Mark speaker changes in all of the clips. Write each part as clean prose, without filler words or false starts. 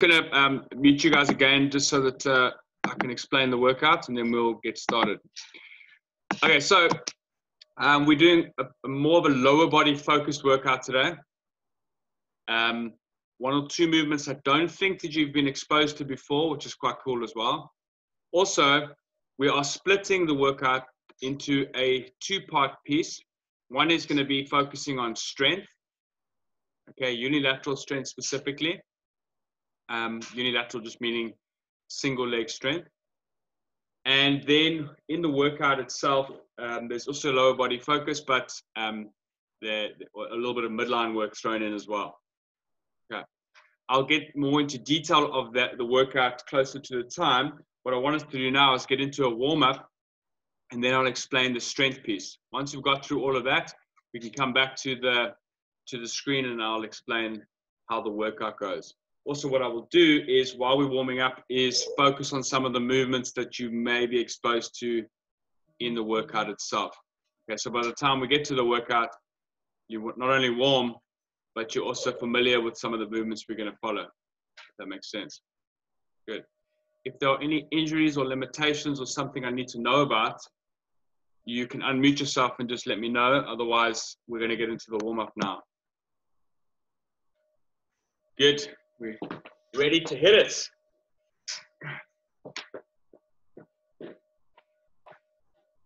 Speaker 1: going to mute you guys again just so that I can explain the workout and then we'll get started. Okay, so we're doing more of a lower body focused workout today. One or two movements I don't think that you've been exposed to before, which is quite cool as well. Also, we are splitting the workout into a two-part piece. One is going to be focusing on strength, okay, unilateral strength specifically. Unilateral just meaning single leg strength. And then in the workout itself, there's also lower body focus, but a little bit of midline work thrown in as well. Okay. I'll get more into detail of the workout closer to the time. What I want us to do now is get into a warm-up, and then I'll explain the strength piece. Once we've got through all of that, we can come back to the screen and I'll explain how the workout goes. Also, what I will do is, while we're warming up, is focus on some of the movements that you may be exposed to in the workout itself. Okay, so by the time we get to the workout, you're not only warm, but you're also familiar with some of the movements we're going to follow. If that makes sense. Good. If there are any injuries or limitations or something I need to know about, you can unmute yourself and just let me know. Otherwise, we're going to get into the warm-up now. Good. We're ready to hit it.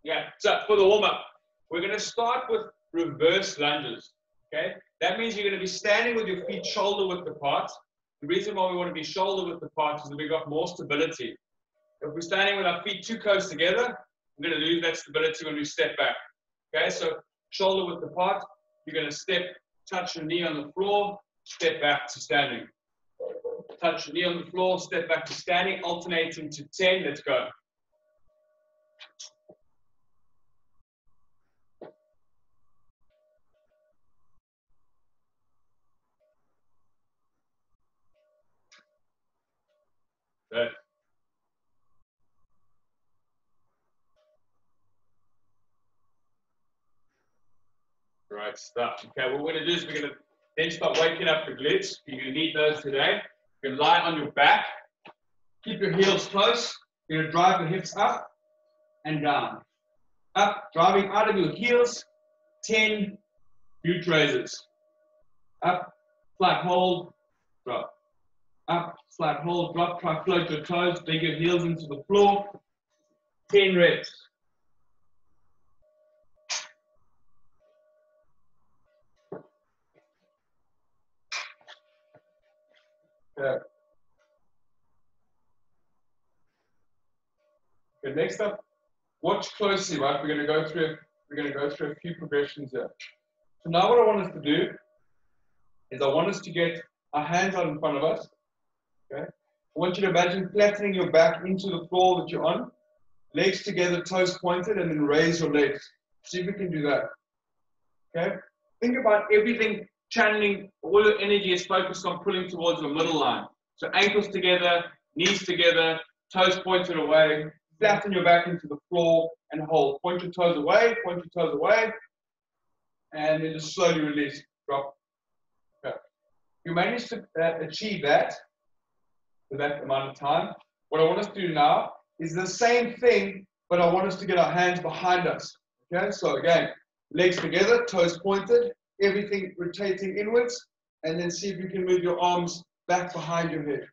Speaker 1: Yeah, so for the warm-up, we're going to start with reverse lunges. Okay, that means you're going to be standing with your feet shoulder width apart. The reason why we want to be shoulder width apart is that we've got more stability. If we're standing with our feet too close together, we're going to lose that stability when we step back. Okay, so shoulder width apart, you're going to step, touch your knee on the floor, step back to standing. Touch your knee on the floor, step back to standing, alternating to 10. Let's go. Good. Great stuff. Okay, what we're going to do is we're going to then start waking up the glutes. You're going to need those today. You're going to lie on your back. Keep your heels close. You're going to drive the hips up and down. Up, driving out of your heels. 10 glute raises. Up, flat hold, drop. Up, flat hold, drop. Try float your toes. Dig your heels into the floor. 10 reps. Okay. Okay, next up, watch closely, right? We're going to go through a few progressions here. So now what I want us to do is I want us to get our hands out in front of us. Okay? I want you to imagine flattening your back into the floor that you're on, legs together, toes pointed, and then raise your legs. See if we can do that. Okay? Think about everything channeling, all your energy is focused on pulling towards the middle line. So ankles together, knees together, toes pointed away, flatten your back into the floor and hold. Point your toes away, and then just slowly release, drop. Okay. You manage to achieve that for that amount of time. What I want us to do now is the same thing, but I want us to get our hands behind us. Okay, so again, legs together, toes pointed, everything rotating inwards, and then see if you can move your arms back behind your head.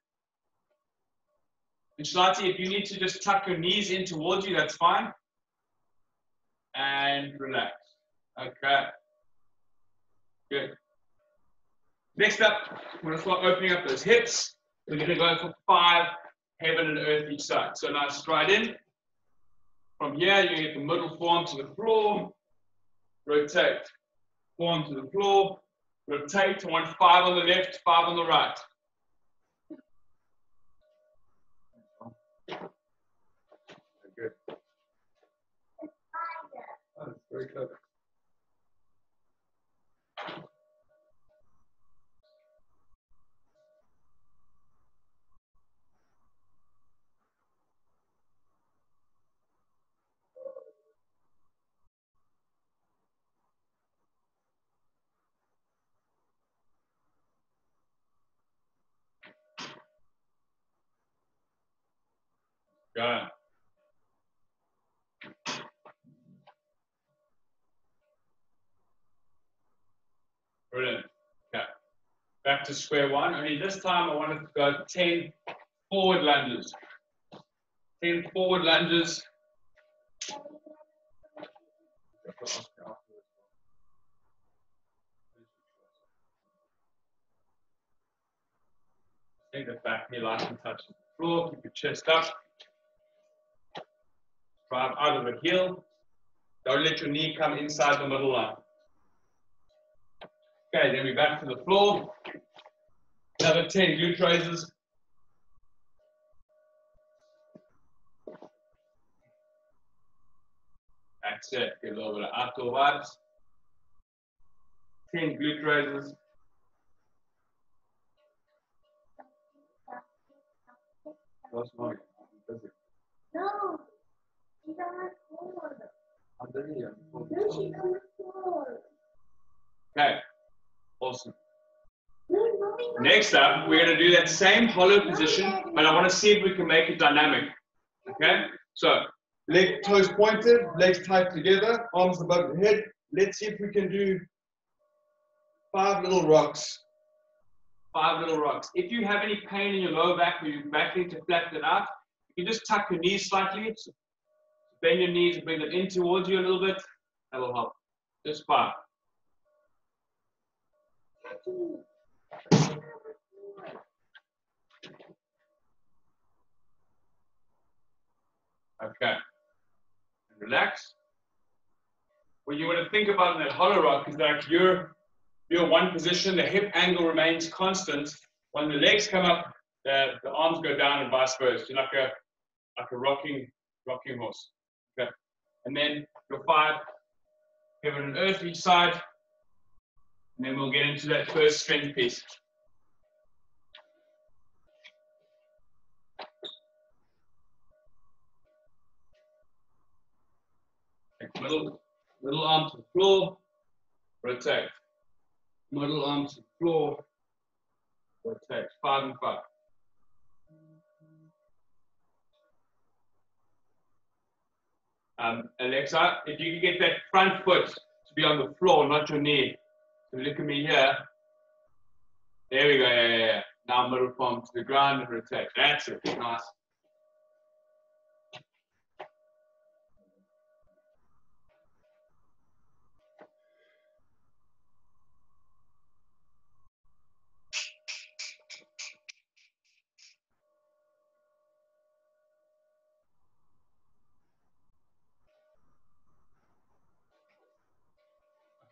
Speaker 1: And Shlati, if you need to just tuck your knees in towards you, that's fine. And relax. Okay. Good. Next up, we're going to start opening up those hips. We're going to go for 5 heaven and earth each side. So now stride in. From here, you're going to get the middle forearm to the floor. Rotate. Forearm to the floor. Rotate. I want 5 on the left, 5 on the right. Good. Oh, that's very clever. Go. Brilliant. Okay. Back to square one. Only this time I wanted to go 10 forward lunges. 10 forward lunges. Take the back knee light and touch the floor. Keep your chest up. Drive out of the heel. Don't let your knee come inside the middle line. Okay, then we're back to the floor. Another 10 glute raises. That's it. Get a little bit of outdoor vibes. 10 glute raises. What's wrong?
Speaker 2: No, she's on the floor.
Speaker 1: Under
Speaker 2: No, she's on the floor.
Speaker 1: Okay, awesome.
Speaker 2: No, mommy, no.
Speaker 1: Next up, we're going to do that same hollow position, but I want to see if we can make it dynamic. Okay, so leg toes pointed, legs tight together, arms above the head. Let's see if we can do 5 little rocks. 5 little rocks. If you have any pain in your lower back or your back need to flatten it out, you can just tuck your knees slightly. So bend your knees and bring them in towards you a little bit. That will help. Just 5. Okay. Relax. What you want to think about in that hollow rock is that you're one position, the hip angle remains constant. When the legs come up, the arms go down and vice versa. You're like a rocking horse. Okay. And then your 5, heaven and earth each side. And then we'll get into that first strength piece. Okay. Middle arm to the floor, rotate. Middle arm to the floor, rotate. 5 and 5. Alexa, if you can get that front foot to be on the floor, not your knee. So look at me here. There we go. Yeah. Now middle palm to the ground and rotate. That's it. Nice.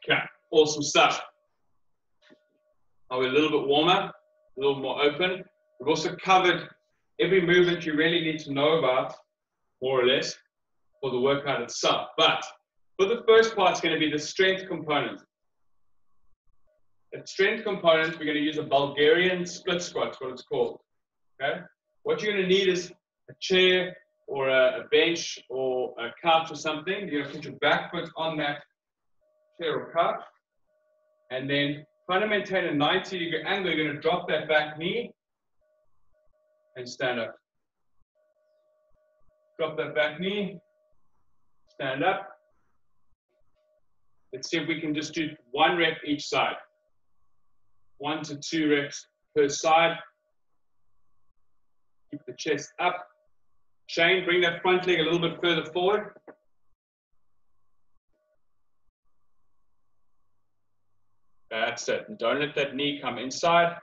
Speaker 1: Okay, awesome stuff. Now we're a little bit warmer, a little more open. We've also covered every movement you really need to know about, more or less, for the workout itself. But for the first part, it's going to be the strength component. The strength component, we're going to use a Bulgarian split squat, what it's called. Okay? What you're going to need is a chair or a bench or a couch or something. You're going to put your back foot on that chair or couch, and then trying to maintain a 90-degree angle. You're going to drop that back knee and stand up. Drop that back knee, stand up. Let's see if we can just do 1 rep each side. 1 to 2 reps per side. Keep the chest up. Shane, bring that front leg a little bit further forward. That's it. And don't let that knee come inside.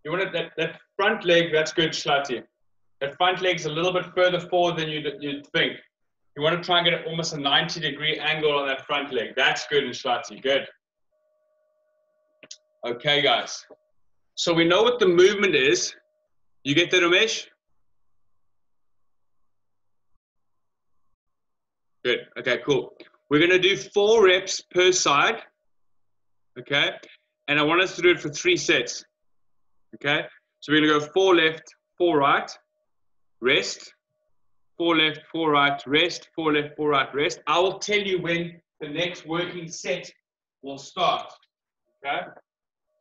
Speaker 1: You want that front leg, that's good, Shlati. That front leg's a little bit further forward than you'd think. You want to try and get almost a 90-degree angle on that front leg. That's good in Shlati. Good. Okay, guys. So we know what the movement is. You get that, Umesh? Good. Okay, cool. We're going to do 4 reps per side. Okay? And I want us to do it for 3 sets. Okay? So we're going to go 4 left, 4 right, rest. 4 left, 4 right, rest. 4 left, 4 right, rest. I will tell you when the next working set will start. Okay?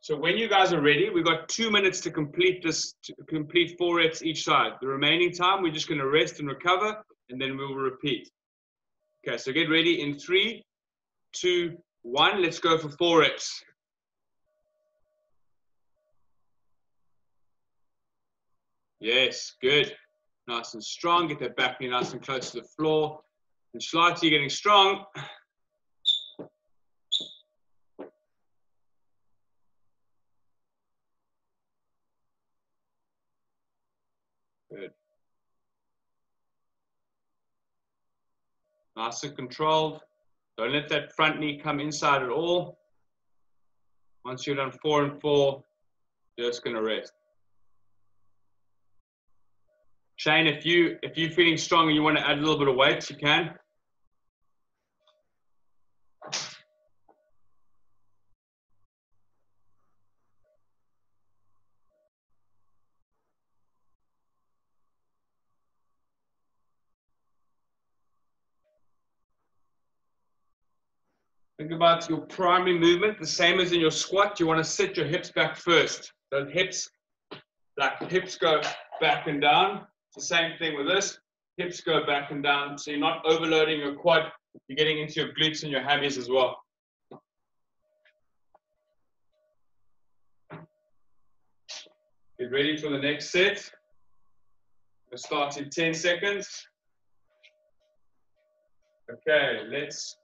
Speaker 1: So when you guys are ready, we've got 2 minutes to complete this, to complete 4 reps each side. The remaining time, we're just going to rest and recover, and then we will repeat. Okay, so get ready in 3, 2, 1. Let's go for 4 reps. Yes, good. Nice and strong. Get that back knee nice and close to the floor. And slightly getting strong. Good. Nice and controlled. Don't let that front knee come inside at all. Once you're done 4 and 4, you're just going to rest. Shane, if you're feeling strong and you want to add a little bit of weight, you can. Think about your primary movement, the same as in your squat. You want to sit your hips back first. Those hips, like hips go back and down. It's the same thing with this. Hips go back and down, so you're not overloading your quad. You're getting into your glutes and your hammies as well. Get ready for the next set. We'll start in 10 seconds. Okay, let's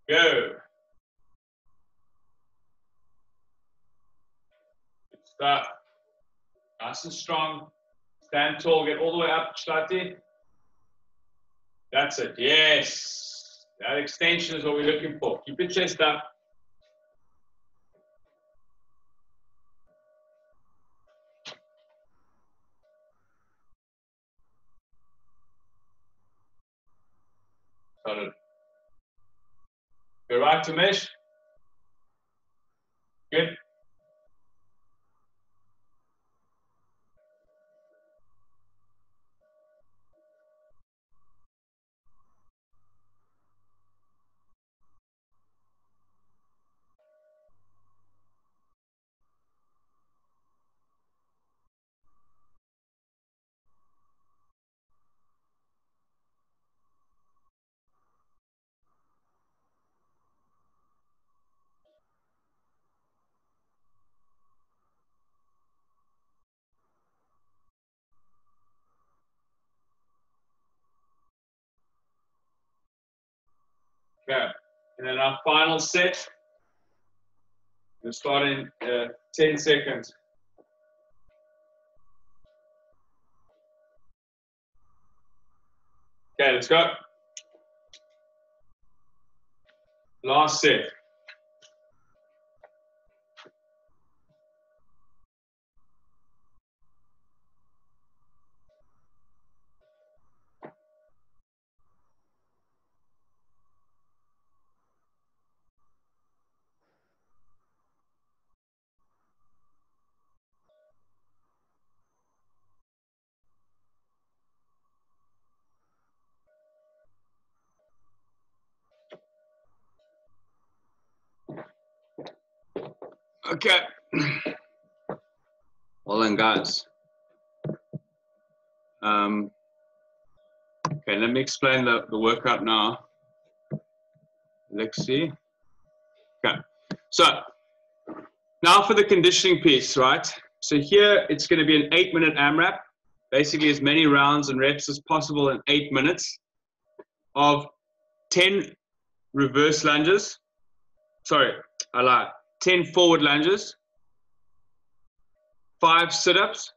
Speaker 1: go. Start. Nice and strong. Stand tall. Get all the way up, slightly. That's it. Yes. That extension is what we're looking for. Keep your chest up. Solid. Go right to mesh. Good. Okay. And then our final set. We'll start in 10 seconds. Okay, let's go. Last set. Okay. Well then, guys. Okay, let me explain the workout now. Let's see. Okay. So, now for the conditioning piece, right? So here, it's going to be an 8-minute AMRAP. Basically, as many rounds and reps as possible in 8 minutes of 10 reverse lunges. Sorry, I lied. 10 forward lunges, 5 sit-ups,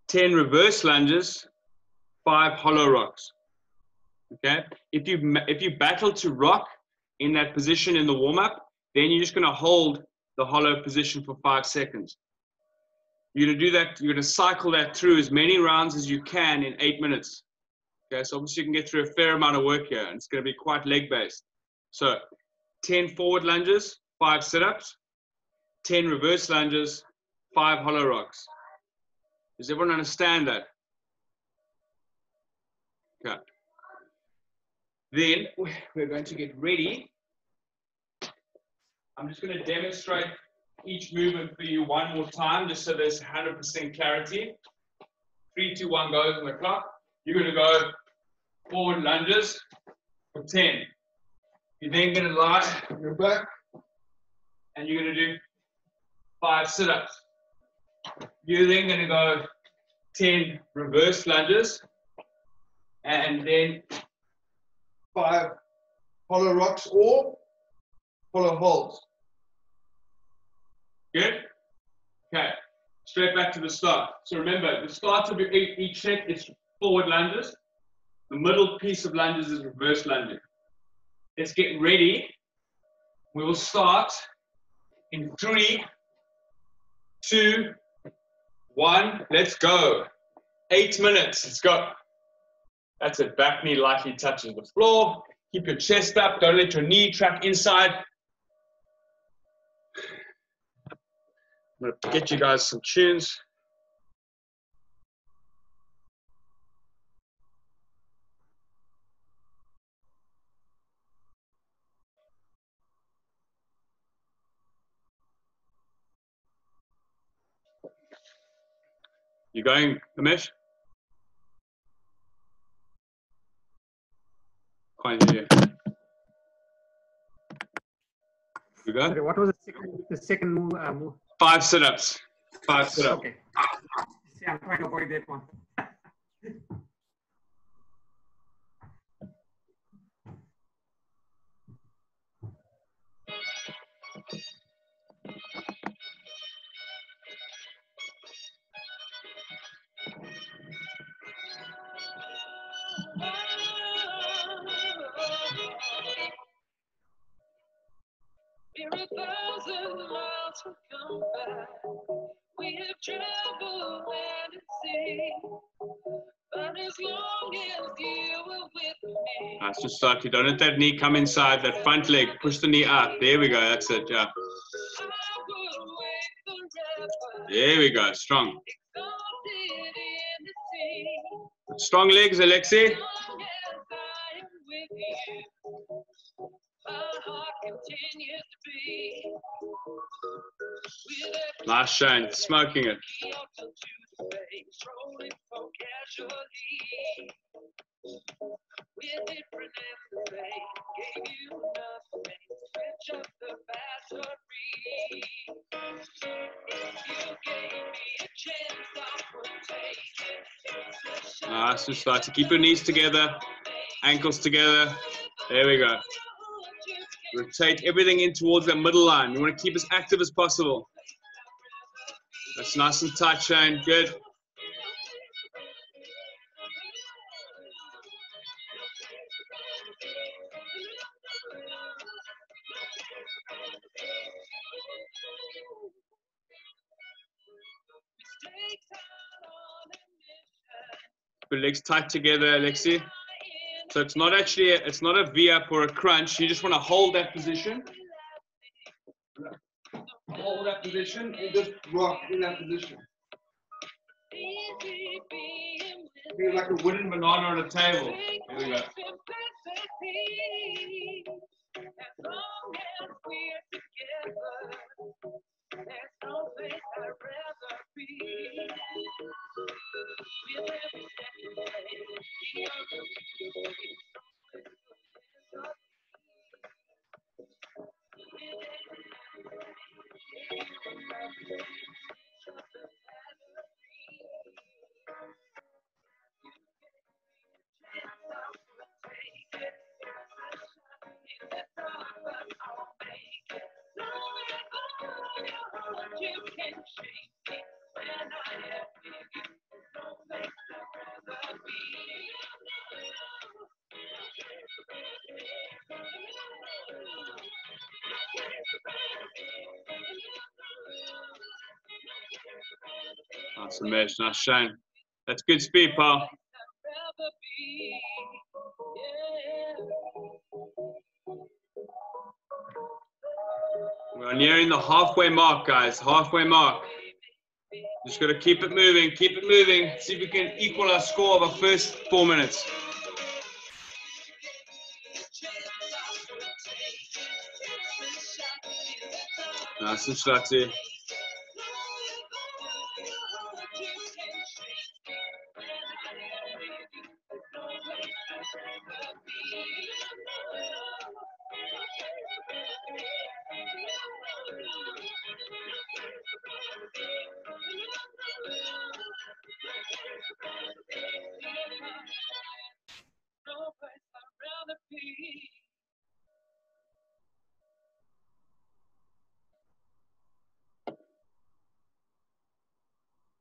Speaker 1: 10 reverse lunges, 5 hollow rocks. Okay? If you battle to rock in that position in the warm-up, then you're just going to hold the hollow position for 5 seconds. You're going to do that, you're going to cycle that through as many rounds as you can in 8 minutes. Okay, so obviously you can get through a fair amount of work here, and it's going to be quite leg-based. So 10 forward lunges, 5 sit-ups, 10 reverse lunges, 5 hollow rocks. Does everyone understand that? Okay. Then we're going to get ready I'm just going to demonstrate each movement for you one more time, just so there's 100% clarity. 3, 2, 1 goes on the clock. You're going to go forward lunges for 10. You're then going to lie on your back, and you're going to do 5 sit-ups. You're then going to go 10 reverse lunges, and then 5 hollow rocks or hollow holds. Good? Okay, straight back to the start. So remember, the start of each set is forward lunges. The middle piece of lunges is reverse lunges. Let's get ready. We will start in 3, 2, 1. Let's go. 8 minutes. Let's go. That's it. Back knee lightly touches the floor. Keep your chest up. Don't let your knee track inside. I'm going to get you guys some tunes. You going, Kamesh? Can't hear you. You go?
Speaker 3: Sorry, what was the second move?
Speaker 1: 5 sit-ups. 5 sit-ups.
Speaker 3: Okay. See, I'm trying to avoid that one.
Speaker 4: We're 1,000 miles from come back. We have traveled land and sea. But as long as you were with me.
Speaker 1: Nice and start. You don't let that knee come inside. That front leg. Push the knee up. There we go. That's it. Yeah. There we go. Strong. Strong legs, Alexi. Nice shine, smoking it. Nice and start to keep your knees together, ankles together. There we go. Rotate everything in towards that middle line. You want to keep as active as possible. That's nice and tight, Shane. Good. Put legs tight together, Alexi. So it's not actually, it's not a V-up or a crunch. You just want to hold that position. Hold that position and just rock in that position. Be like a wooden banana on a table. Here we go. Awesome, Mesh. Nice shine. That's good speed, pal. We're nearing the halfway mark, guys. Halfway mark. Just got to keep it moving. Keep it moving. See if we can equal our score of our first 4 minutes. Nice and slutty.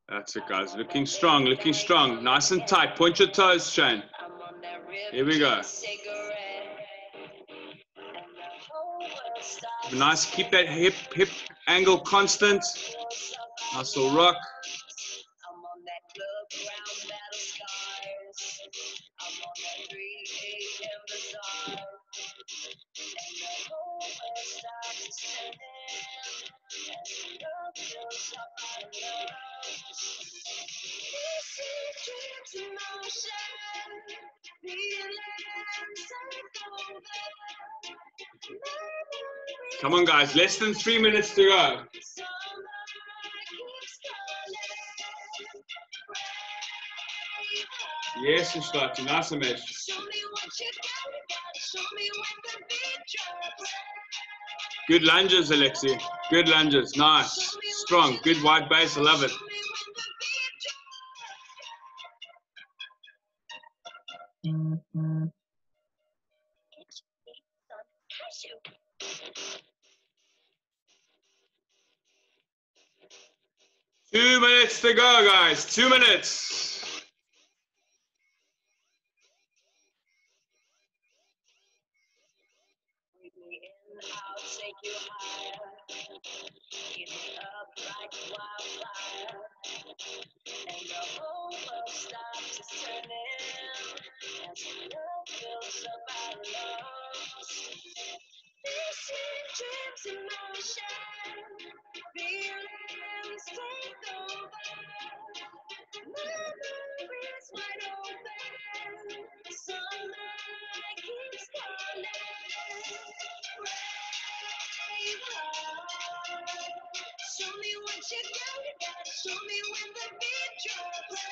Speaker 1: That's it, guys. Looking strong, looking strong. Nice and tight. Point your toes, Shane. Here we go. Nice. Keep that hip angle constant. Nice little rock. Come on, guys. Less than 3 minutes to go. Yes, it's starting. Nice and mesh. Good lunges, Alexi. Good lunges. Nice. Strong. Good wide base. I love it. Two minutes to go, guys. 2 minutes.
Speaker 4: I'll take you higher. Keep me up like wildfire. And the whole world stops turning as love fills up our lungs. These sweet dreams in motion, feelings take over. Memories wide open, sunlight keeps calling. Show me what you got, show me when the beat drops.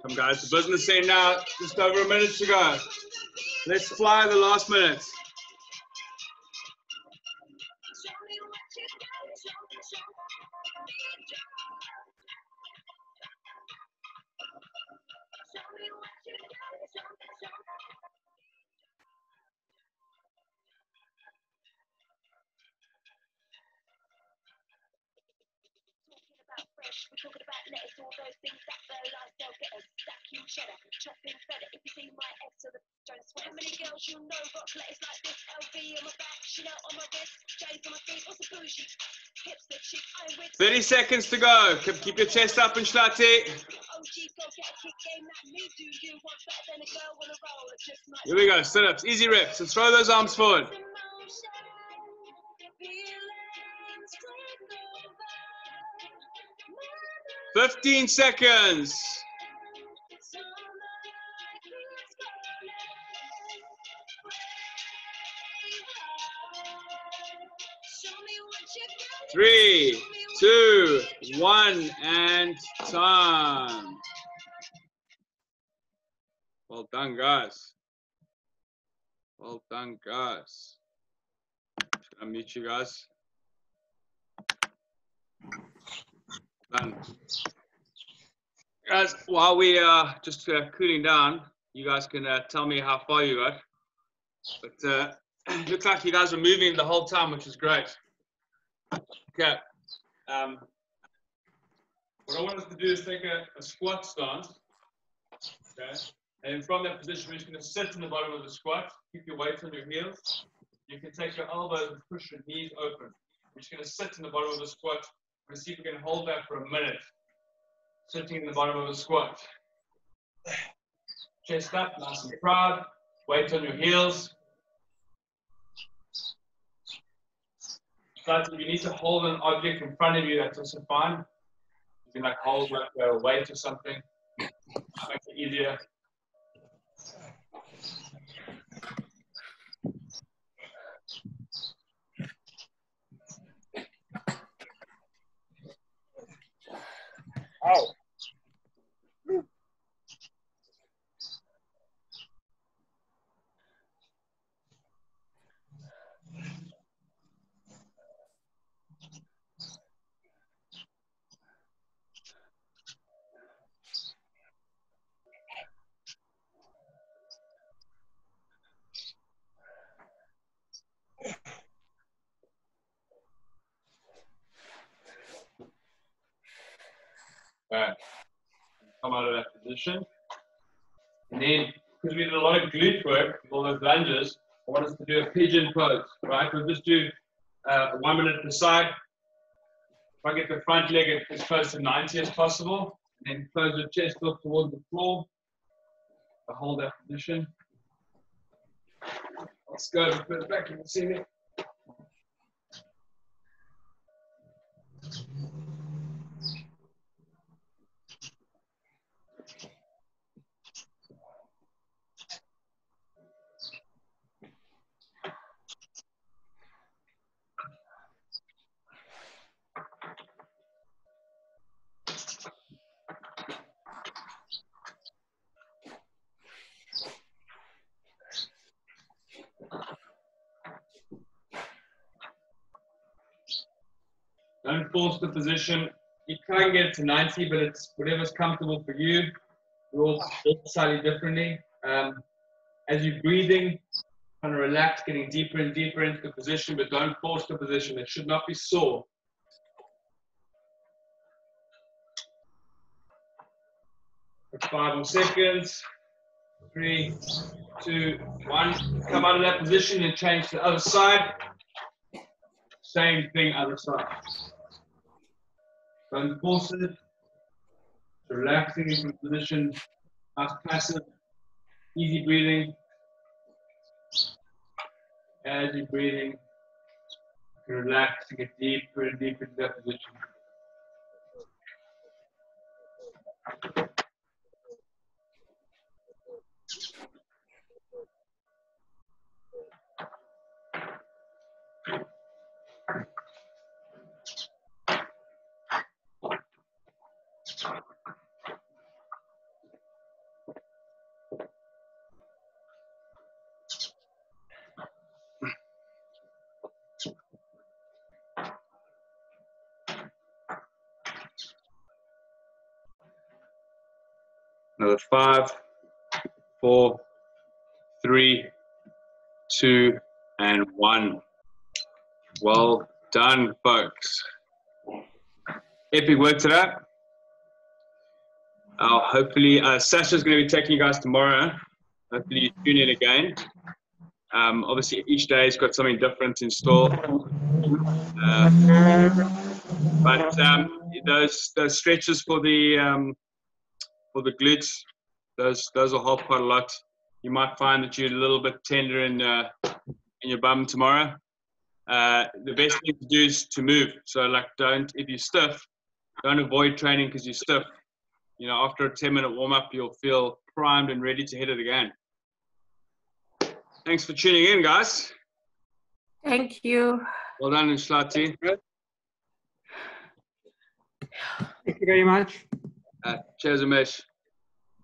Speaker 1: Come, guys, the business end now. Just over a minute to go. Let's fly the last minute.
Speaker 4: We're talking about lettuce, all those things that fertilize, they'll get us. That cute cheddar, chopping feta. If you see my ex or the trying to sweat. How many girls you know rock lettuce like this? LV on my back, Chanel on my wrist, J's on my feet. What's a bougie? Hipster chick, I'm with
Speaker 1: 30 seconds to go. Keep your chest up and Shlati.
Speaker 4: OG, go get a kick game like me. Do you want better than a girl on a roll? It's just my
Speaker 1: Here we go. Sit-ups, easy reps. And throw those arms forward. 15 seconds. Three, 2, 1, and time. Well done, guys. Well done, guys. Should I mute you guys? Done. Guys, while we are just cooling down, you guys can tell me how far you got. But it looks like you guys are moving the whole time, which is great. Okay. What I want us to do is take a squat stance. Okay. And from that position, we're just going to sit in the bottom of the squat. Keep your weight on your heels. You can take your elbows and push your knees open. We're just going to sit in the bottom of the squat. We're going to see if we can hold that for a minute. Sitting in the bottom of the squat. Chest up, nice and proud. Weight on your heels. But if you need to hold an object in front of you, that's also fine. You can like hold like a weight or something. Makes it easier. Alright, come out of that position. And then, because we did a lot of glute work, all those lunges, I want us to do a pigeon pose, right? We'll just do 1 minute per side. Try to get the front leg as close to 90 as possible. And then close your chest up towards the floor. Hold that position. Let's go further back, you can see me. Don't force the position. You try and get it to 90, but it's whatever's comfortable for you. We're all slightly differently. As you're breathing, kind of relax, getting deeper and deeper into the position, but don't force the position. It should not be sore. For 5 more seconds. 3, 2, 1. Come out of that position and change to the other side. Same thing, other side. Don't force it. Relaxing into the position. Nice passive. Easy breathing. As you're breathing, you can relax and get deeper and deeper into that position. Another 5, 4, 3, 2, and 1. Well done, folks. Epic work today. Hopefully, Sasha's going to be taking you guys tomorrow. Hopefully, you tune in again. Obviously, each day has got something different in store. But those stretches for the glutes, those will help quite a lot. You might find that you're a little bit tender in your bum tomorrow. The best thing to do is to move. So like, if you're stiff, don't avoid training because you're stiff. You know, after a 10-minute warm-up, you'll feel primed and ready to hit it again. Thanks for tuning in, guys.
Speaker 5: Thank you.
Speaker 1: Well done, Shlati.
Speaker 3: Thank you very much.
Speaker 1: Cheers, Umesh.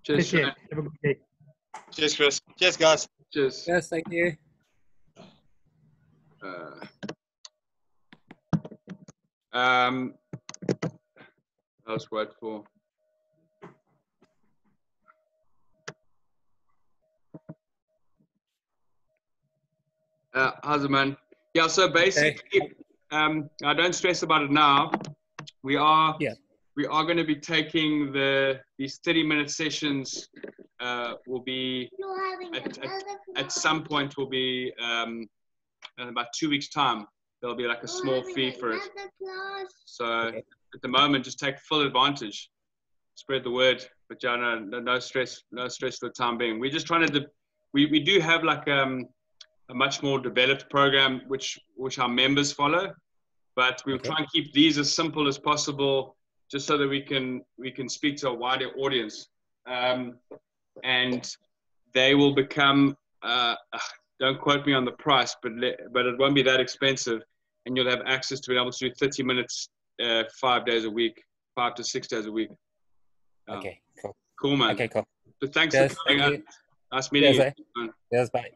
Speaker 1: Cheers, Shane.
Speaker 3: Have a good day.
Speaker 6: Cheers, Chris. Cheers, guys.
Speaker 1: Cheers.
Speaker 7: Yes, thank you.
Speaker 1: I was grateful. How's it, man? Yeah, so basically, I don't stress about it now. We are going to be taking these 30-minute sessions. Will be at some point. Will be in about 2 weeks' time. There'll be like a small fee for it. So at the moment, just take full advantage, spread the word. But yeah, no stress for the time being. We're just trying to. We do have like a much more developed program which our members follow, but we'll try and keep these as simple as possible, just so that we can speak to a wider audience, and they will become. Don't quote me on the price, but it won't be that expensive, and you'll have access to being able to do 30 minutes 5 days a week, 5 to 6 days a week. Yeah.
Speaker 7: Okay, cool.
Speaker 1: Cool, man.
Speaker 7: Okay, cool.
Speaker 1: But thanks
Speaker 7: Yes,
Speaker 1: for coming
Speaker 7: thank
Speaker 1: out.
Speaker 7: you.
Speaker 1: Nice meeting
Speaker 7: Yes,
Speaker 1: you. Man.
Speaker 7: Yes, bye.